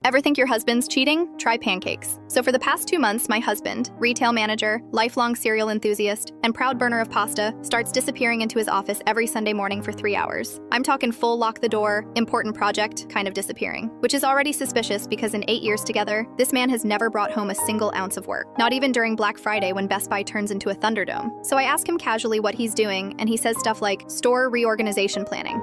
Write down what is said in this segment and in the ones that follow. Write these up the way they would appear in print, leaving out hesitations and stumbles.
Ever think your husband's cheating? Try pancakes. So for the past 2 months, my husband, retail manager, lifelong cereal enthusiast, and proud burner of pasta, starts disappearing into his office every Sunday morning for 3 hours. I'm talking full lock the door, important project kind of disappearing, which is already suspicious because in 8 years together, this man has never brought home a single ounce of work, not even during Black Friday when Best Buy turns into a Thunderdome. So I ask him casually what he's doing, and he says stuff like, store reorganization planning.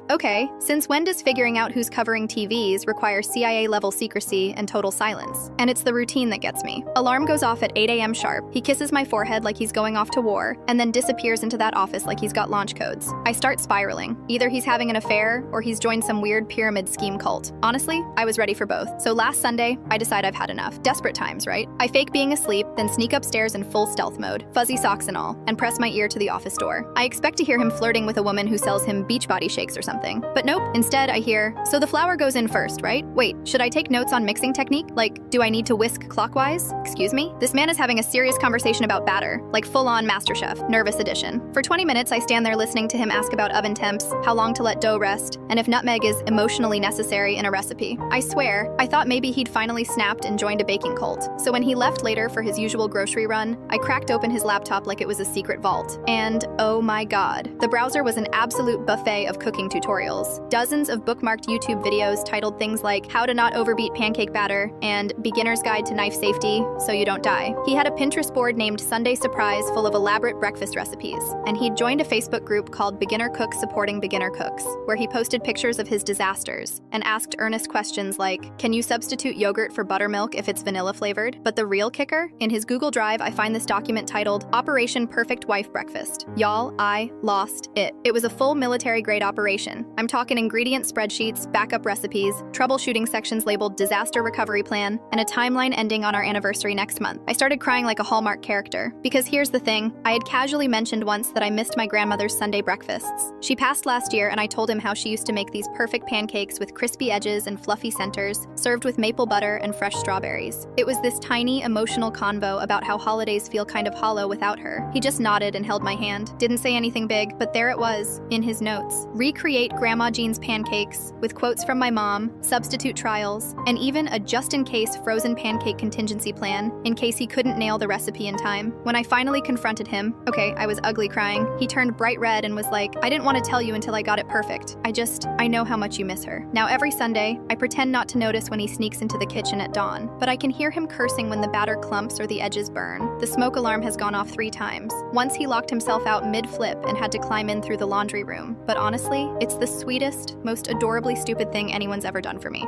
Okay. Since when does figuring out who's covering TVs require CIA-level secrecy and total silence? And it's the routine that gets me. Alarm goes off at 8 a.m. sharp, he kisses my forehead like he's going off to war, and then disappears into that office like he's got launch codes. I start spiraling. Either he's having an affair, or he's joined some weird pyramid scheme cult. Honestly, I was ready for both. So last Sunday, I decide I've had enough. Desperate times, right? I fake being asleep, then sneak upstairs in full stealth mode, fuzzy socks and all, and press my ear to the office door. I expect to hear him flirting with a woman who sells him Beachbody shakes or something. But nope, instead I hear, so the flour goes in first, right? Wait, should I take notes on mixing technique? Like, do I need to whisk clockwise? Excuse me? This man is having a serious conversation about batter, like full-on MasterChef, nervous edition. For 20 minutes, I stand there listening to him ask about oven temps, how long to let dough rest, and if nutmeg is emotionally necessary in a recipe. I swear, I thought maybe he'd finally snapped and joined a baking cult. So when he left later for his usual grocery run, I cracked open his laptop like it was a secret vault. And oh my god, the browser was an absolute buffet of cooking tutorials. Dozens of bookmarked YouTube videos titled things like How to Not Overbeat Pancake Batter and Beginner's Guide to Knife Safety so you don't die. He had a Pinterest board named Sunday Surprise full of elaborate breakfast recipes, and he'd joined a Facebook group called Beginner Cooks Supporting Beginner Cooks, where he posted pictures of his disasters and asked earnest questions like, can you substitute yogurt for buttermilk if it's vanilla flavored? But the real kicker? In his Google Drive, I find this document titled Operation Perfect Wife Breakfast. Y'all, I lost it. It was a full military-grade operation. I'm talking ingredient spreadsheets, backup recipes, troubleshooting sections labeled Disaster Recovery Plan, and a timeline ending on our anniversary next month. I started crying like a Hallmark character. Because here's the thing, I had casually mentioned once that I missed my grandmother's Sunday breakfasts. She passed last year, and I told him how she used to make these perfect pancakes with crispy edges and fluffy centers, served with maple butter and fresh strawberries. It was this tiny, emotional convo about how holidays feel kind of hollow without her. He just nodded and held my hand. Didn't say anything big, but there it was, in his notes. Recreate Grandma Jean's pancakes, with quotes from my mom, substitute trials, and even a just-in-case frozen pancake contingency plan, in case he couldn't nail the recipe in time. When I finally confronted him, okay, I was ugly crying, he turned bright red and was like, I didn't want to tell you until I got it perfect. I know how much you miss her. Now every Sunday, I pretend not to notice when he sneaks into the kitchen at dawn, but I can hear him cursing when the batter clumps or the edges burn. The smoke alarm has gone off 3 times. Once he locked himself out mid-flip and had to climb in through the laundry room. But honestly, it's the sweetest, most adorably stupid thing anyone's ever done for me.